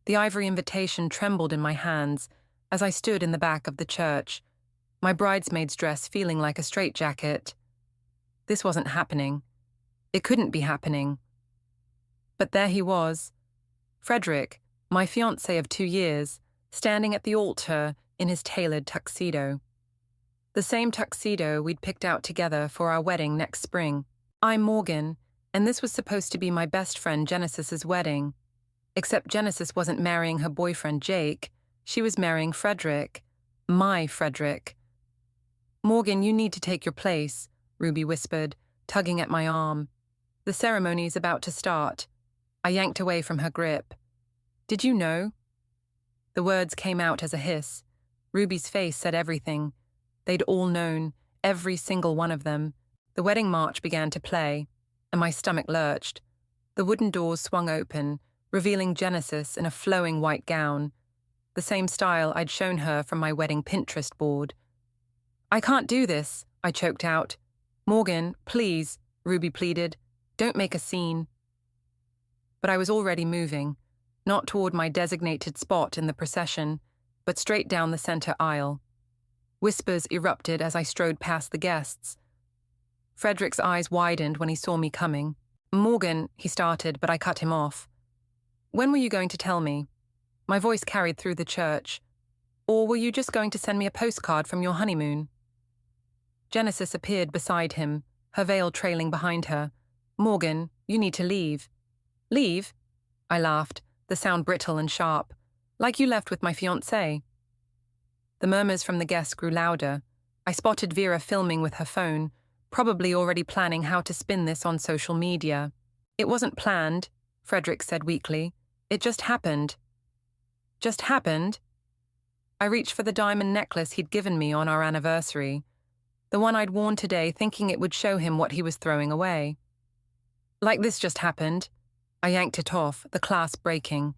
The ivory invitation trembled in my hands as I stood in the back of the church, my bridesmaid's dress feeling like a straitjacket. This wasn't happening. It couldn't be happening. But there he was, Frederick, my fiancé of 2 years, standing at the altar in his tailored tuxedo. The same tuxedo we'd picked out together for our wedding next spring. I'm Morgan, and this was supposed to be my best friend Genesis's wedding. Except Genesis wasn't marrying her boyfriend Jake, she was marrying Frederick. My Frederick. "Morgan, you need to take your place," Ruby whispered, tugging at my arm. "The ceremony's about to start." I yanked away from her grip. "Did you know?" The words came out as a hiss. Ruby's face said everything. They'd all known, every single one of them. The wedding march began to play, and my stomach lurched. The wooden doors swung open, revealing Genesis in a flowing white gown, the same style I'd shown her from my wedding Pinterest board. "I can't do this," I choked out. "Morgan, please," Ruby pleaded. "Don't make a scene." But I was already moving, not toward my designated spot in the procession, but straight down the center aisle. Whispers erupted as I strode past the guests. Frederick's eyes widened when he saw me coming. "Morgan," he started, but I cut him off. "When were you going to tell me?" My voice carried through the church. "Or were you just going to send me a postcard from your honeymoon?" Genesis appeared beside him, her veil trailing behind her. "Morgan, you need to leave." "Leave?" I laughed, the sound brittle and sharp. "Like you left with my fiancé." The murmurs from the guests grew louder. I spotted Vera filming with her phone, probably already planning how to spin this on social media. "It wasn't planned," Frederick said weakly. "It just happened." "Just happened?" I reached for the diamond necklace he'd given me on our anniversary, the one I'd worn today thinking it would show him what he was throwing away. "Like this just happened." I yanked it off, the clasp breaking.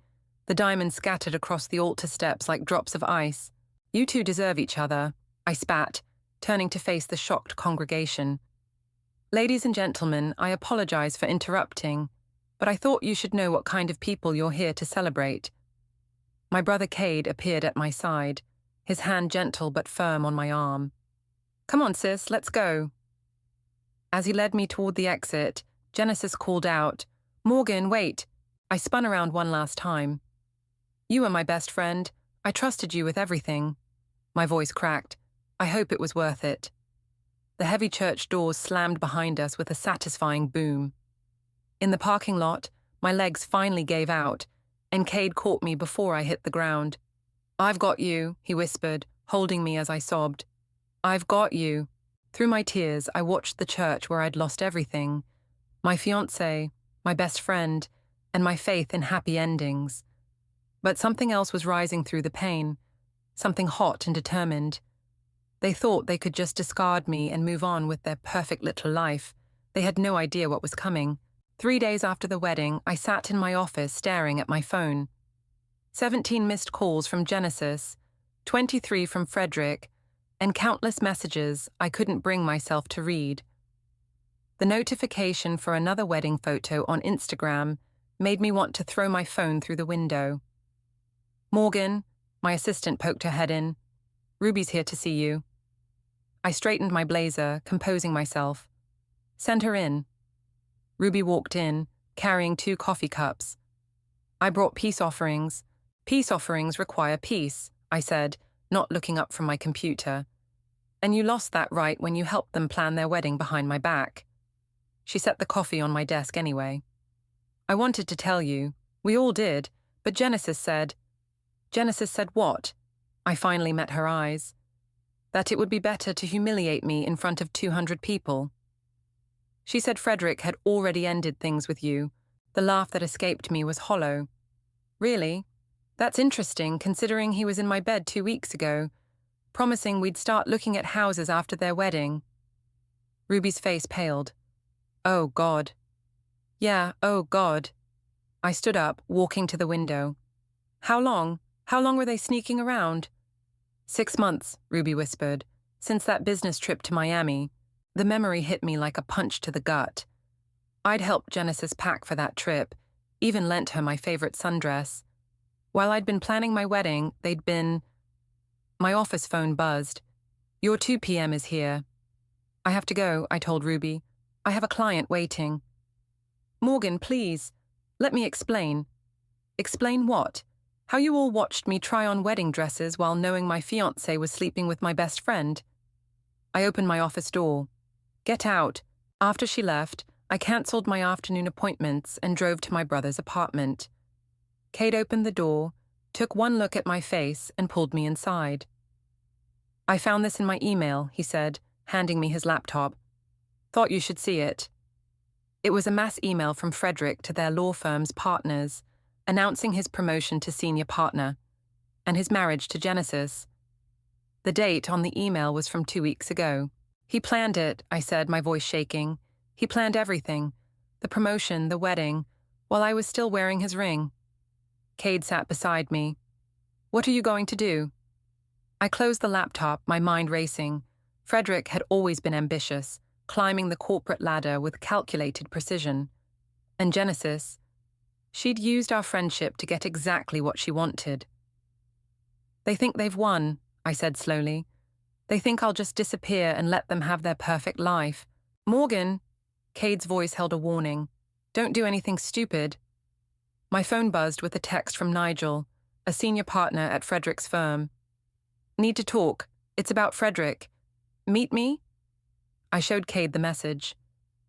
The diamonds scattered across the altar steps like drops of ice. "You two deserve each other," I spat, turning to face the shocked congregation. "Ladies and gentlemen, I apologize for interrupting, but I thought you should know what kind of people you're here to celebrate." My brother Cade appeared at my side, his hand gentle but firm on my arm. "Come on, sis, let's go." As he led me toward the exit, Genesis called out, "Morgan, wait." I spun around one last time. "You are my best friend. I trusted you with everything." My voice cracked. I hope it was worth it. The heavy church doors slammed behind us with a satisfying boom. In the parking lot, my legs finally gave out, and Cade caught me before I hit the ground. "I've got you," he whispered, holding me as I sobbed. "I've got you." Through my tears, I watched the church where I'd lost everything. My fiancé, my best friend, and my faith in happy endings. But something else was rising through the pain, something hot and determined. They thought they could just discard me and move on with their perfect little life. They had no idea what was coming. 3 days after the wedding, I sat in my office staring at my phone. 17 missed calls from Genesis, 23 from Frederick, and countless messages I couldn't bring myself to read. The notification for another wedding photo on Instagram made me want to throw my phone through the window. "Morgan," my assistant poked her head in. "Ruby's here to see you." I straightened my blazer, composing myself. "Send her in." Ruby walked in, carrying 2 coffee cups. "I brought peace offerings." "Peace offerings require peace," I said, not looking up from my computer. "And you lost that right when you helped them plan their wedding behind my back." She set the coffee on my desk anyway. "I wanted to tell you. We all did, but Genesis said..." "Genesis said what?" I finally met her eyes. "That it would be better to humiliate me in front of 200 people. She said Frederick had already ended things with you. The laugh that escaped me was hollow. "Really? That's interesting, considering he was in my bed 2 weeks ago, promising we'd start looking at houses after their wedding." Ruby's face paled. "Oh, God." "Yeah, oh, God." I stood up, walking to the window. How long? How long were they sneaking around?" 6 months, Ruby whispered, "since that business trip to Miami." The memory hit me like a punch to the gut. I'd helped Genesis pack for that trip, even lent her my favorite sundress. While I'd been planning my wedding, My office phone buzzed. "Your 2 p.m. is here." "I have to go," I told Ruby. "I have a client waiting." "Morgan, please. Let me explain." "Explain what? How you all watched me try on wedding dresses while knowing my fiancé was sleeping with my best friend?" I opened my office door. "Get out." After she left, I cancelled my afternoon appointments and drove to my brother's apartment. Cade opened the door, took one look at my face, and pulled me inside. "I found this in my email," he said, handing me his laptop. "Thought you should see it." It was a mass email from Frederick to their law firm's partners, announcing his promotion to senior partner and his marriage to Genesis. The date on the email was from 2 weeks ago. "He planned it," I said, my voice shaking. "He planned everything. The promotion, the wedding, while I was still wearing his ring." Cade sat beside me. "What are you going to do?" I closed the laptop, my mind racing. Frederick had always been ambitious, climbing the corporate ladder with calculated precision. And Genesis, she'd used our friendship to get exactly what she wanted. "They think they've won," I said slowly. "They think I'll just disappear and let them have their perfect life." "Morgan," Cade's voice held a warning. "Don't do anything stupid." My phone buzzed with a text from Nigel, a senior partner at Frederick's firm. "Need to talk. It's about Frederick. Meet me?" I showed Cade the message.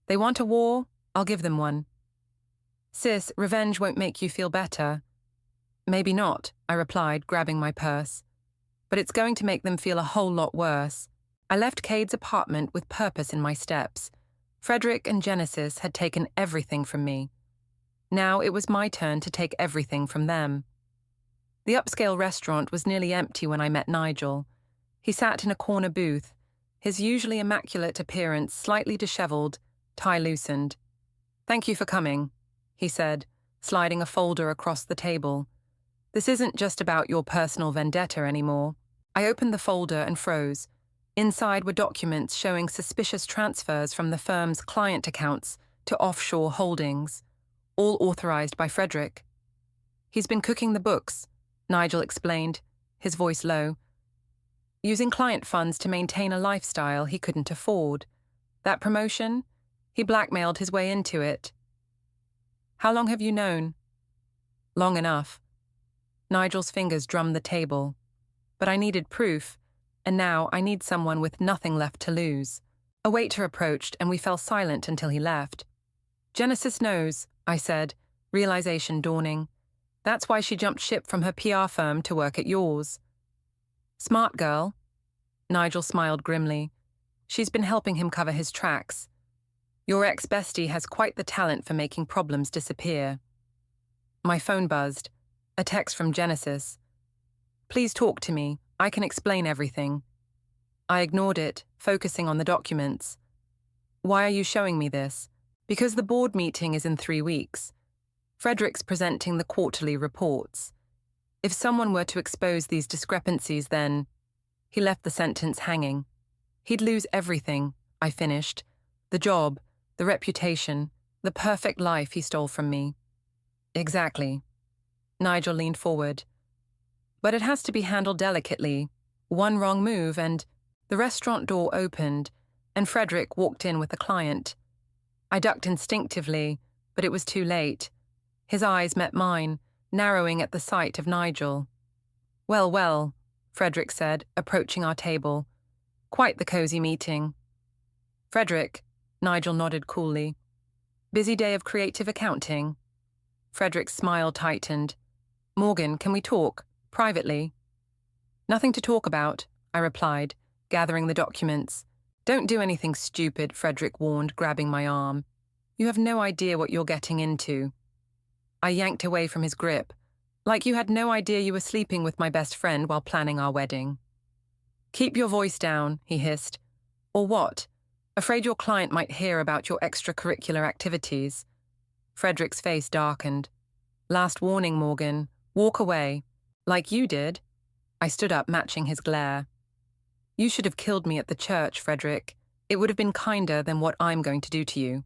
"They want a war? I'll give them one." "Sis, revenge won't make you feel better." "Maybe not," I replied, grabbing my purse. "But it's going to make them feel a whole lot worse." I left Cade's apartment with purpose in my steps. Frederick and Genesis had taken everything from me. Now it was my turn to take everything from them. The upscale restaurant was nearly empty when I met Nigel. He sat in a corner booth, his usually immaculate appearance slightly disheveled, tie loosened. "Thank you for coming," he said, sliding a folder across the table. "This isn't just about your personal vendetta anymore." I opened the folder and froze. Inside were documents showing suspicious transfers from the firm's client accounts to offshore holdings, all authorized by Frederick. "He's been cooking the books," Nigel explained, his voice low. "Using client funds to maintain a lifestyle he couldn't afford. That promotion? He blackmailed his way into it." "How long have you known?" "Long enough." Nigel's fingers drummed the table. But I needed proof, and now I need someone with nothing left to lose. A waiter approached, and we fell silent until he left. "Genesis knows," I said, realization dawning. "That's why she jumped ship from her PR firm to work at yours." "Smart girl." Nigel smiled grimly. "She's been helping him cover his tracks. Your ex-bestie has quite the talent for making problems disappear." My phone buzzed. A text from Genesis. "Please talk to me. I can explain everything." I ignored it, focusing on the documents. "Why are you showing me this?" "Because the board meeting is in 3 weeks. Frederick's presenting the quarterly reports. If someone were to expose these discrepancies, then—" He left the sentence hanging. "He'd lose everything," I finished. "The job, the reputation, the perfect life he stole from me." "Exactly." Nigel leaned forward. "But it has to be handled delicately. One wrong move and—" The restaurant door opened, and Frederick walked in with a client. I ducked instinctively, but it was too late. His eyes met mine, narrowing at the sight of Nigel. "Well, well," Frederick said, approaching our table. "Quite the cozy meeting." "Frederick," Nigel nodded coolly. "Busy day of creative accounting?" Frederick's smile tightened. "Morgan, can we talk? Privately?" "Nothing to talk about," I replied, gathering the documents. "Don't do anything stupid," Frederick warned, grabbing my arm. "You have no idea what you're getting into." I yanked away from his grip. "Like you had no idea you were sleeping with my best friend while planning our wedding." "Keep your voice down," he hissed. "Or what? Afraid your client might hear about your extracurricular activities." Frederick's face darkened. "Last warning, Morgan. Walk away. Like you did." I stood up, matching his glare. "You should have killed me at the church, Frederick. It would have been kinder than what I'm going to do to you."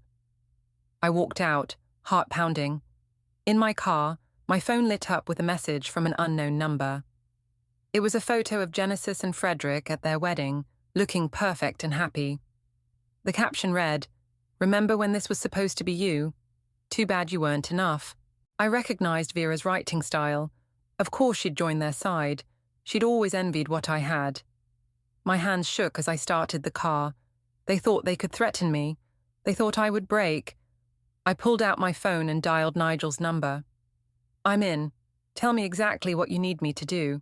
I walked out, heart pounding. In my car, My phone lit up with a message from an unknown number. It was a photo of Genesis and Frederick at their wedding, looking perfect and happy. The caption read, "Remember when this was supposed to be you? Too bad you weren't enough." I recognized Vera's writing style. Of course she'd joined their side. She'd always envied what I had. My hands shook as I started the car. They thought they could threaten me. They thought I would break. I pulled out my phone and dialed Nigel's number. "I'm in. Tell me exactly what you need me to do."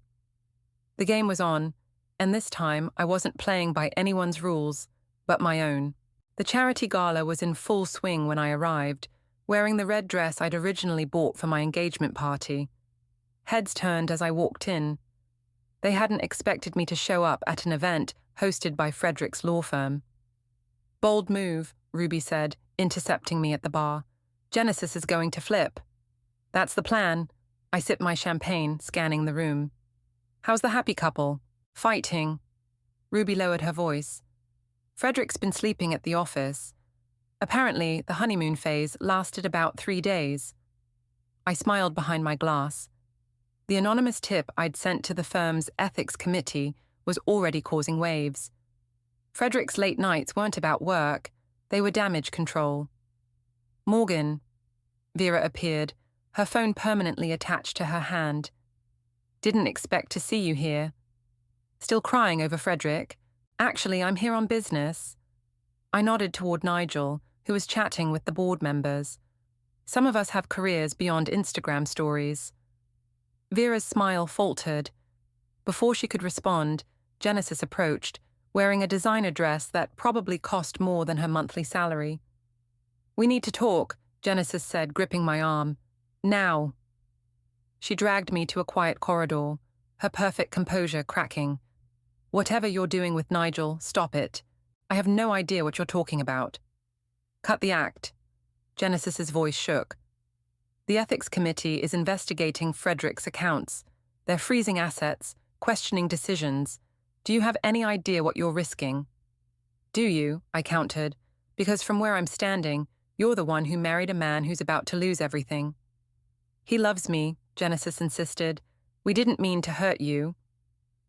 The game was on, and this time I wasn't playing by anyone's rules, but my own. The charity gala was in full swing when I arrived, wearing the red dress I'd originally bought for my engagement party. Heads turned as I walked in. They hadn't expected me to show up at an event hosted by Frederick's law firm. "Bold move," Ruby said, intercepting me at the bar. "Genesis is going to flip." "That's the plan." I sipped my champagne, scanning the room. "How's the happy couple?" "Fighting." Ruby lowered her voice. "Frederick's been sleeping at the office. Apparently, the honeymoon phase lasted about 3 days." I smiled behind my glass. The anonymous tip I'd sent to the firm's ethics committee was already causing waves. Frederick's late nights weren't about work, they were damage control. "Morgan." Vera appeared, her phone permanently attached to her hand. "Didn't expect to see you here." "Still crying over Frederick?" "Actually, I'm here on business." I nodded toward Nigel, who was chatting with the board members. Some of us have careers beyond Instagram stories. Vera's smile faltered. Before she could respond, Genesis approached, wearing a designer dress that probably cost more than her monthly salary. "We need to talk," Genesis said, gripping my arm. "Now." She dragged me to a quiet corridor, her perfect composure cracking. "Whatever you're doing with Nigel, stop it. I have no idea what you're talking about." "Cut the act." Genesis's voice shook. "The ethics committee is investigating Frederick's accounts. They're freezing assets, questioning decisions. Do you have any idea what you're risking?" "Do you?" I countered. "Because from where I'm standing, you're the one who married a man who's about to lose everything." "He loves me," Genesis insisted. "We didn't mean to hurt you."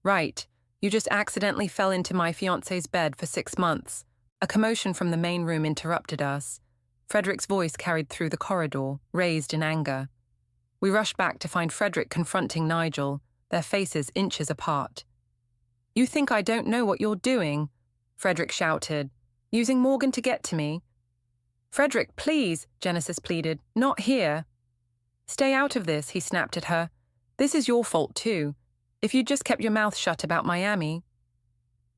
"Right. You just accidentally fell into my fiancé's bed for 6 months. A commotion from the main room interrupted us. Frederick's voice carried through the corridor, raised in anger. We rushed back to find Frederick confronting Nigel, their faces inches apart. "You think I don't know what you're doing?" Frederick shouted. "Using Morgan to get to me?" "Frederick, please," Genesis pleaded. "Not here." "Stay out of this," he snapped at her. "This is your fault too. If you'd just kept your mouth shut about Miami."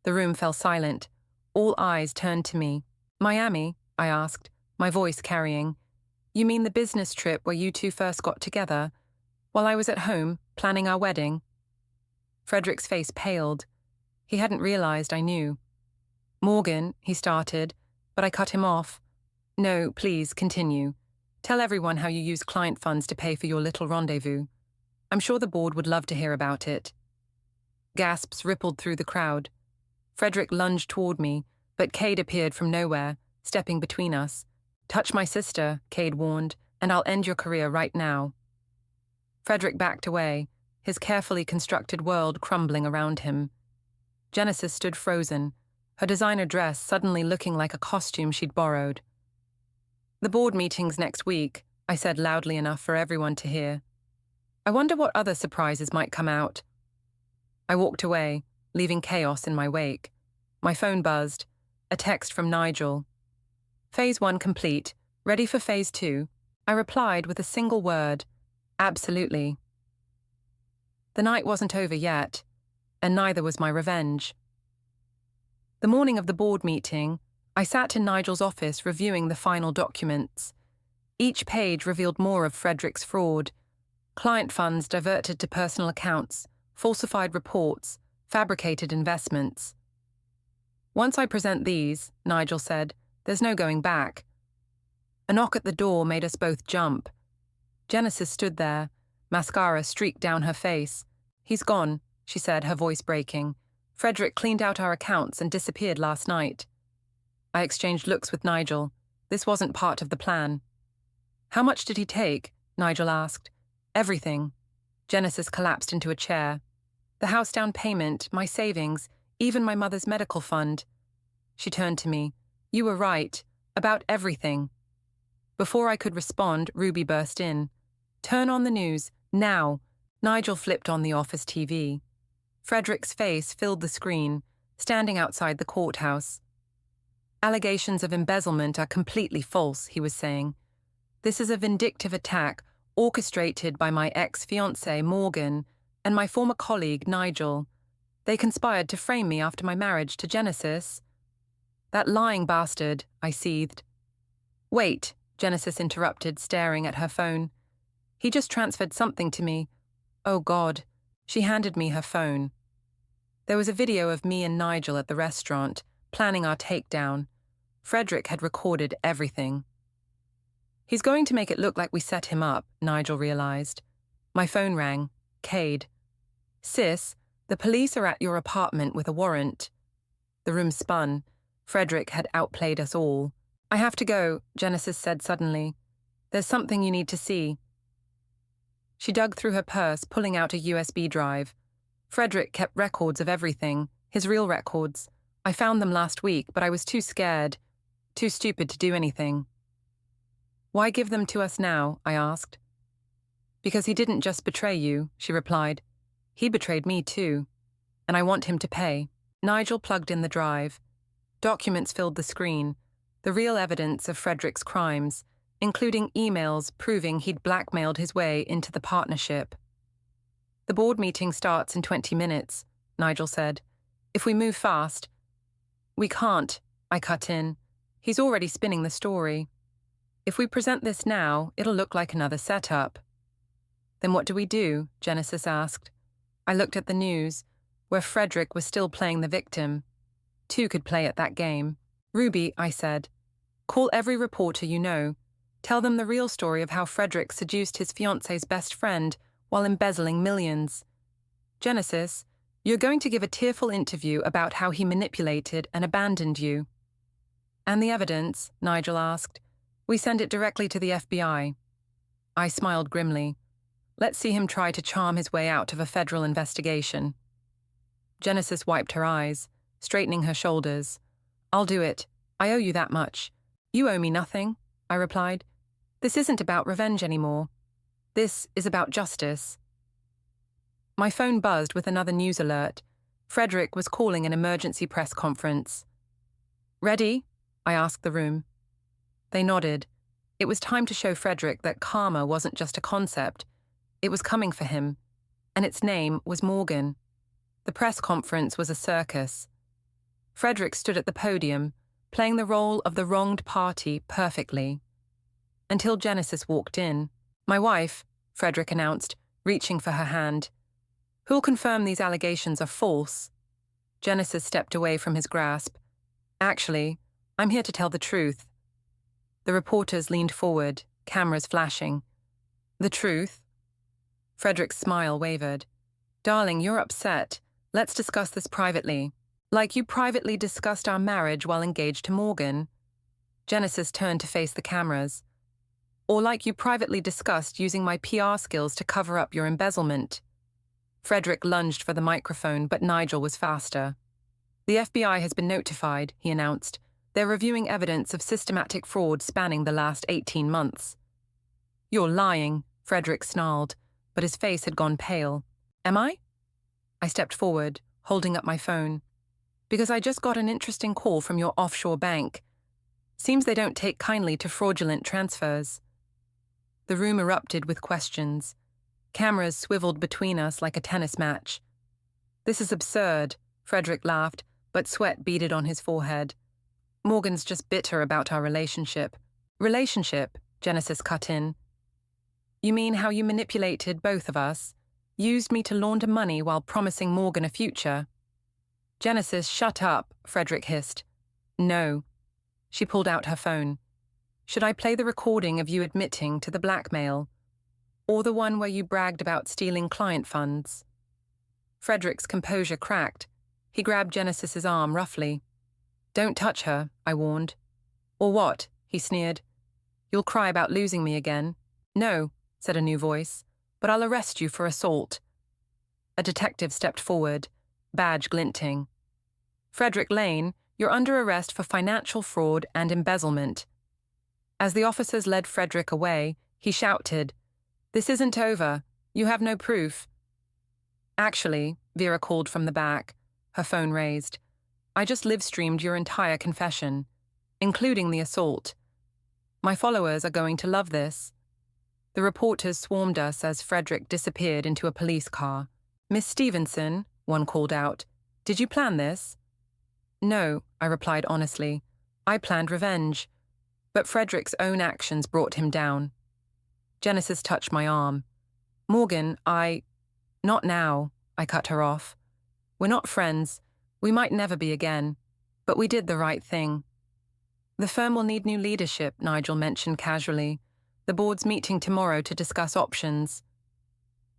The room fell silent. All eyes turned to me. "Miami?" I asked, my voice carrying. "You mean the business trip where you two first got together? While I was at home, planning our wedding?" Frederick's face paled. He hadn't realized I knew. "Morgan," he started, but I cut him off. "No, please, continue. Tell everyone how you used client funds to pay for your little rendezvous. I'm sure the board would love to hear about it." Gasps rippled through the crowd. Frederick lunged toward me, but Cade appeared from nowhere, stepping between us. "Touch my sister," Cade warned, "and I'll end your career right now." Frederick backed away, his carefully constructed world crumbling around him. Genesis stood frozen, her designer dress suddenly looking like a costume she'd borrowed. "The board meeting's next week," I said loudly enough for everyone to hear. "I wonder what other surprises might come out." I walked away, leaving chaos in my wake. My phone buzzed. A text from Nigel. "Phase 1 complete. Ready for Phase 2? I replied with a single word. "Absolutely." The night wasn't over yet, and neither was my revenge. The morning of the board meeting, I sat in Nigel's office reviewing the final documents. Each page revealed more of Frederick's fraud. Client funds diverted to personal accounts, falsified reports, fabricated investments. "Once I present these," Nigel said, "there's no going back." A knock at the door made us both jump. Genesis stood there, mascara streaked down her face. "He's gone," she said, her voice breaking. "Frederick cleaned out our accounts and disappeared last night." I exchanged looks with Nigel. This wasn't part of the plan. "How much did he take?" Nigel asked. Everything. Genesis collapsed into a chair. The house down payment, my savings, even my mother's medical fund. She turned to me. You were right. About everything. Before I could respond, Ruby burst in. Turn on the news. Now. Nigel flipped on the office TV. Frederick's face filled the screen, standing outside the courthouse. Allegations of embezzlement are completely false, he was saying. This is a vindictive attack orchestrated by my ex-fiancé, Morgan, and my former colleague, Nigel. They conspired to frame me after my marriage to Genesis. That lying bastard, I seethed. Wait, Genesis interrupted, staring at her phone. He just transferred something to me. Oh, God. She handed me her phone. There was a video of me and Nigel at the restaurant, planning our takedown. Frederick had recorded everything. He's going to make it look like we set him up, Nigel realized. My phone rang. Cade. Sis, the police are at your apartment with a warrant. The room spun. Frederick had outplayed us all. I have to go, Genesis said suddenly. There's something you need to see. She dug through her purse, pulling out a USB drive. Frederick kept records of everything, his real records. I found them last week, but I was too scared, too stupid to do anything. Why give them to us now? I asked. Because he didn't just betray you, she replied. He betrayed me too, and I want him to pay. Nigel plugged in the drive. Documents filled the screen, the real evidence of Frederick's crimes, including emails proving he'd blackmailed his way into the partnership. The board meeting starts in 20 minutes, Nigel said. If we move fast. We can't, I cut in. He's already spinning the story. If we present this now, it'll look like another setup. Then what do we do? Genesis asked. I looked at the news, where Frederick was still playing the victim. Two could play at that game. Ruby, I said, call every reporter you know. Tell them the real story of how Frederick seduced his fiancé's best friend while embezzling millions. Genesis, you're going to give a tearful interview about how he manipulated and abandoned you. And the evidence? Nigel asked. We send it directly to the FBI. I smiled grimly. Let's see him try to charm his way out of a federal investigation. Genesis wiped her eyes, straightening her shoulders. I'll do it. I owe you that much. You owe me nothing, I replied. This isn't about revenge anymore. This is about justice. My phone buzzed with another news alert. Frederick was calling an emergency press conference. Ready? I asked the room. They nodded. It was time to show Frederick that karma wasn't just a concept. It was coming for him. And its name was Morgan. The press conference was a circus. Frederick stood at the podium, playing the role of the wronged party perfectly. Until Genesis walked in. My wife, Frederick announced, reaching for her hand. Who'll confirm these allegations are false? Genesis stepped away from his grasp. Actually, I'm here to tell the truth. The reporters leaned forward, cameras flashing. The truth? Frederick's smile wavered. Darling, you're upset. Let's discuss this privately. Like you privately discussed our marriage while engaged to Morgan. Genesis turned to face the cameras. Or like you privately discussed using my PR skills to cover up your embezzlement. Frederick lunged for the microphone, but Nigel was faster. The FBI has been notified, he announced. They're reviewing evidence of systematic fraud spanning the last 18 months. You're lying, Frederick snarled, but his face had gone pale. Am I? I stepped forward, holding up my phone. Because I just got an interesting call from your offshore bank. Seems they don't take kindly to fraudulent transfers. The room erupted with questions. Cameras swiveled between us like a tennis match. This is absurd, Frederick laughed, but sweat beaded on his forehead. Morgan's just bitter about our relationship. Relationship, Genesis cut in. You mean how you manipulated both of us? Used me to launder money while promising Morgan a future? Genesis, shut up, Frederick hissed. No. She pulled out her phone. Should I play the recording of you admitting to the blackmail? Or the one where you bragged about stealing client funds? Frederick's composure cracked. He grabbed Genesis's arm roughly. Don't touch her, I warned. Or what? He sneered. You'll cry about losing me again. No, said a new voice, but I'll arrest you for assault. A detective stepped forward, badge glinting. Frederick Lane, you're under arrest for financial fraud and embezzlement. As the officers led Frederick away, he shouted, "This isn't over. You have no proof." "Actually," Vera called from the back, her phone raised, "I just live-streamed your entire confession, including the assault. My followers are going to love this." The reporters swarmed us as Frederick disappeared into a police car. "Miss Stevenson," one called out, "did you plan this?" "No," I replied honestly. "I planned revenge." But Frederick's own actions brought him down. Genesis touched my arm. "Morgan, Not now," I cut her off. "We're not friends. We might never be again. But we did the right thing." "The firm will need new leadership," Nigel mentioned casually. "The board's meeting tomorrow to discuss options."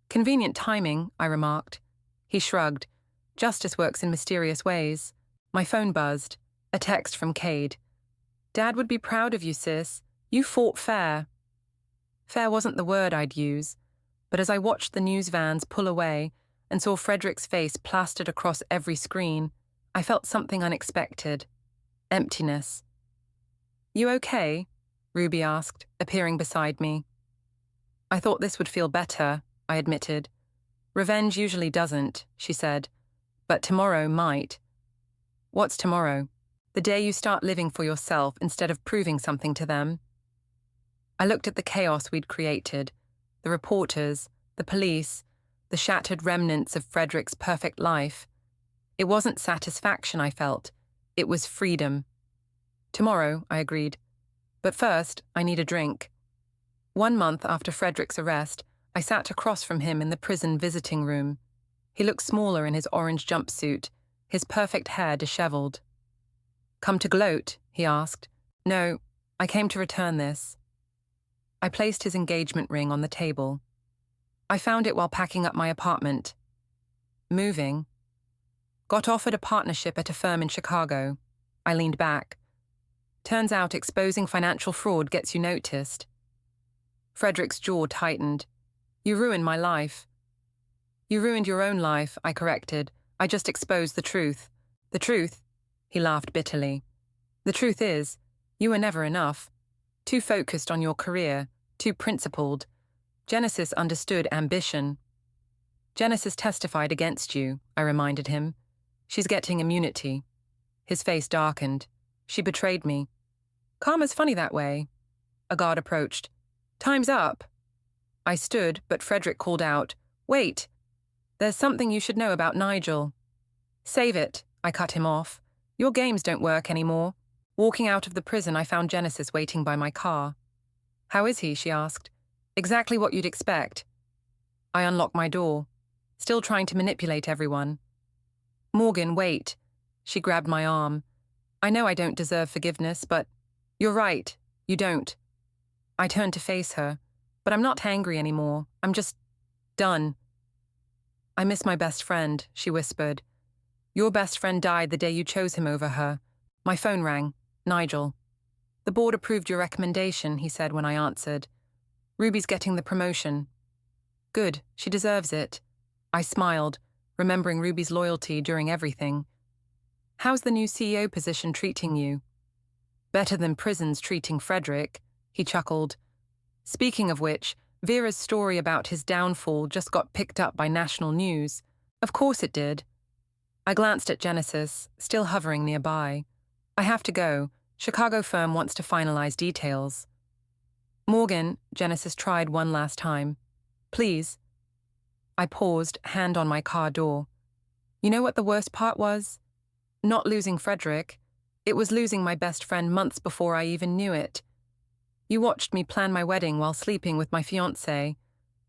"Convenient timing," I remarked. He shrugged. "Justice works in mysterious ways." My phone buzzed. A text from Cade. "Dad would be proud of you, sis. You fought fair." Fair wasn't the word I'd use, but as I watched the news vans pull away and saw Frederick's face plastered across every screen, I felt something unexpected. Emptiness. "You okay?" Ruby asked, appearing beside me. "I thought this would feel better," I admitted. "Revenge usually doesn't," she said. "But tomorrow might." "What's tomorrow?" "The day you start living for yourself instead of proving something to them." I looked at the chaos we'd created, the reporters, the police, the shattered remnants of Frederick's perfect life. It wasn't satisfaction I felt, it was freedom. "Tomorrow," I agreed. "But first, I need a drink." 1 month after Frederick's arrest, I sat across from him in the prison visiting room. He looked smaller in his orange jumpsuit, his perfect hair disheveled. "Come to gloat?" he asked. "No, I came to return this." I placed his engagement ring on the table. "I found it while packing up my apartment." "Moving?" "Got offered a partnership at a firm in Chicago." I leaned back. "Turns out exposing financial fraud gets you noticed." Frederick's jaw tightened. "You ruined my life." "You ruined your own life," I corrected. "I just exposed the truth." "The truth?" He laughed bitterly. "The truth is, you were never enough. Too focused on your career, too principled. Genesis understood ambition." "Genesis testified against you," I reminded him. "She's getting immunity." His face darkened. "She betrayed me." "Karma's funny that way." A guard approached. "Time's up." I stood, but Frederick called out, "Wait! There's something you should know about Nigel." "Save it," I cut him off. "Your games don't work anymore." Walking out of the prison, I found Genesis waiting by my car. "How is he?" she asked. "Exactly what you'd expect." I unlocked my door, still trying to manipulate everyone. "Morgan, wait." She grabbed my arm. "I know I don't deserve forgiveness, but—" "You're right, you don't." I turned to face her, but I'm not angry anymore. I'm just done. "I miss my best friend," she whispered. "Your best friend died the day you chose him over her." My phone rang. "Nigel." "The board approved your recommendation," he said when I answered. "Ruby's getting the promotion." "Good, she deserves it." I smiled, remembering Ruby's loyalty during everything. "How's the new CEO position treating you?" "Better than prison's treating Frederick," he chuckled. "Speaking of which, Vera's story about his downfall just got picked up by national news." "Of course it did." I glanced at Genesis, still hovering nearby. "I have to go. Chicago firm wants to finalize details." "Morgan," Genesis tried one last time. "Please." I paused, hand on my car door. "You know what the worst part was? Not losing Frederick. It was losing my best friend months before I even knew it. You watched me plan my wedding while sleeping with my fiancé.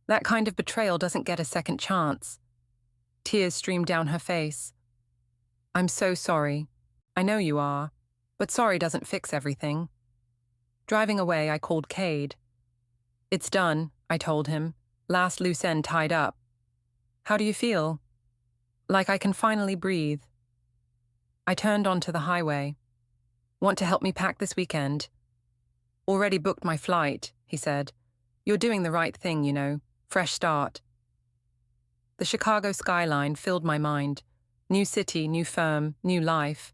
That kind of betrayal doesn't get a second chance." Tears streamed down her face. "I'm so sorry. I know you are. But sorry doesn't fix everything." Driving away, I called Cade. "It's done," I told him. "Last loose end tied up." "How do you feel?" "Like I can finally breathe." I turned onto the highway. "Want to help me pack this weekend?" "Already booked my flight," he said. "You're doing the right thing, you know. Fresh start. The Chicago skyline filled my mind. New city, new firm, new life.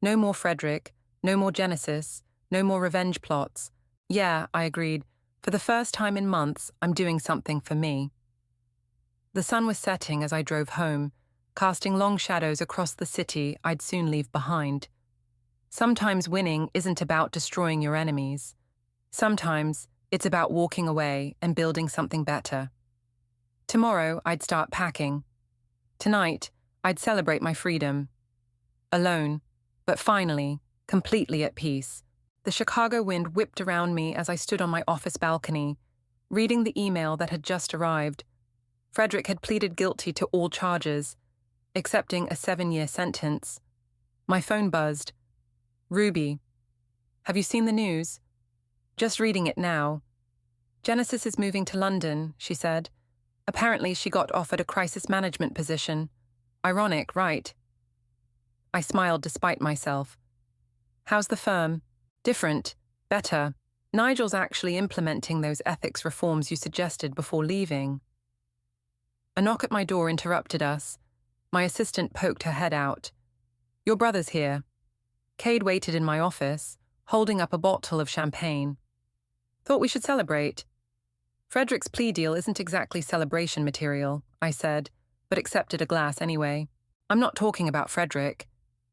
No more Frederick, no more Genesis, no more revenge plots. Yeah, I agreed. For the first time in months, I'm doing something for me. The sun was setting as I drove home, casting long shadows across the city I'd soon leave behind. Sometimes winning isn't about destroying your enemies. Sometimes it's about walking away and building something better. Tomorrow, I'd start packing. Tonight, I'd celebrate my freedom. Alone, but finally, completely at peace. The Chicago wind whipped around me as I stood on my office balcony, reading the email that had just arrived. Frederick had pleaded guilty to all charges, accepting a 7-year sentence. My phone buzzed. Ruby. Have you seen the news? Just reading it now. Genesis is moving to London, she said. Apparently she got offered a crisis management position. Ironic, right? I smiled despite myself. How's the firm? Different. Better. Nigel's actually implementing those ethics reforms you suggested before leaving. A knock at my door interrupted us. My assistant poked her head out. Your brother's here. Cade waited in my office, holding up a bottle of champagne. Thought we should celebrate. Frederick's plea deal isn't exactly celebration material, I said, but accepted a glass anyway. I'm not talking about Frederick.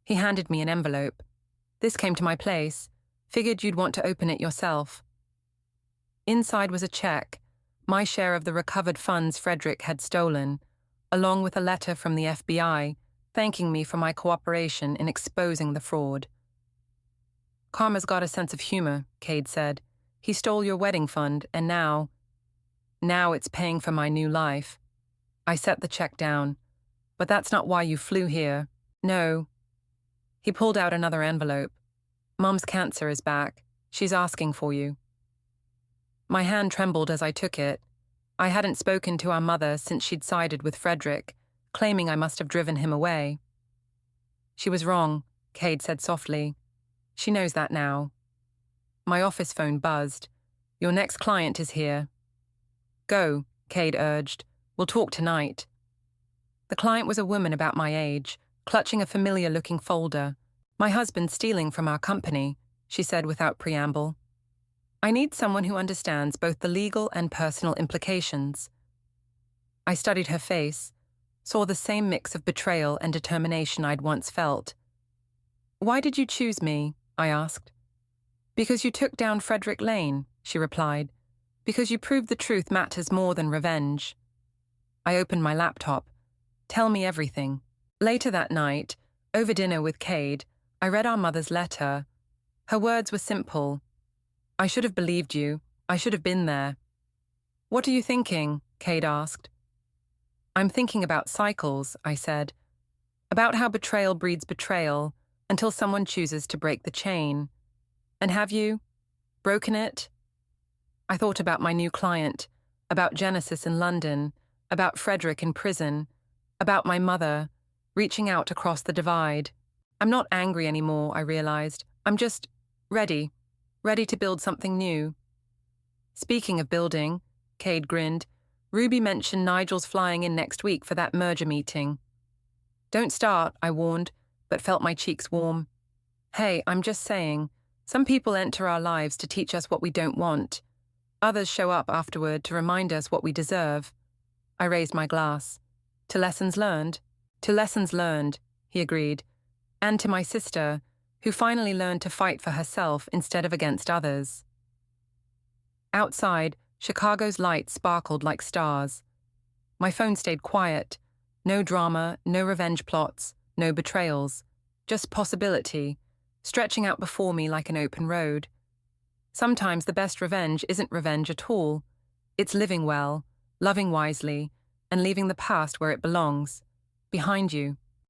He handed me an envelope. This came to my place. Figured you'd want to open it yourself. Inside was a check, my share of the recovered funds Frederick had stolen, along with a letter from the FBI thanking me for my cooperation in exposing the fraud. Karma's got a sense of humor, Cade said. He stole your wedding fund, and now it's paying for my new life. I set the check down. But that's not why you flew here. No. He pulled out another envelope. Mum's cancer is back. She's asking for you. My hand trembled as I took it. I hadn't spoken to our mother since she'd sided with Frederick, claiming I must have driven him away. She was wrong, Cade said softly. She knows that now. My office phone buzzed. Your next client is here. Go, Cade urged. We'll talk tonight. The client was a woman about my age, clutching a familiar-looking folder. My husband's stealing from our company, she said without preamble. I need someone who understands both the legal and personal implications. I studied her face, saw the same mix of betrayal and determination I'd once felt. Why did you choose me? I asked. Because you took down Frederick Lane, she replied. Because you proved the truth matters more than revenge. I opened my laptop. Tell me everything. Later that night, over dinner with Cade, I read our mother's letter. Her words were simple. I should have believed you. I should have been there. What are you thinking? Cade asked. I'm thinking about cycles, I said. About how betrayal breeds betrayal until someone chooses to break the chain. And have you broken it? I thought about my new client, about Genesis in London, about Frederick in prison, about my mother, reaching out across the divide. I'm not angry anymore, I realized. I'm just ready to build something new. Speaking of building, Cade grinned, Ruby mentioned Nigel's flying in next week for that merger meeting. Don't start, I warned, but felt my cheeks warm. Hey, I'm just saying, some people enter our lives to teach us what we don't want. Others show up afterward to remind us what we deserve. I raised my glass. To lessons learned? To lessons learned, he agreed. And to my sister, who finally learned to fight for herself instead of against others. Outside, Chicago's lights sparkled like stars. My phone stayed quiet. No drama, no revenge plots, no betrayals. Just possibility, stretching out before me like an open road. Sometimes the best revenge isn't revenge at all. It's living well, loving wisely, and leaving the past where it belongs, behind you.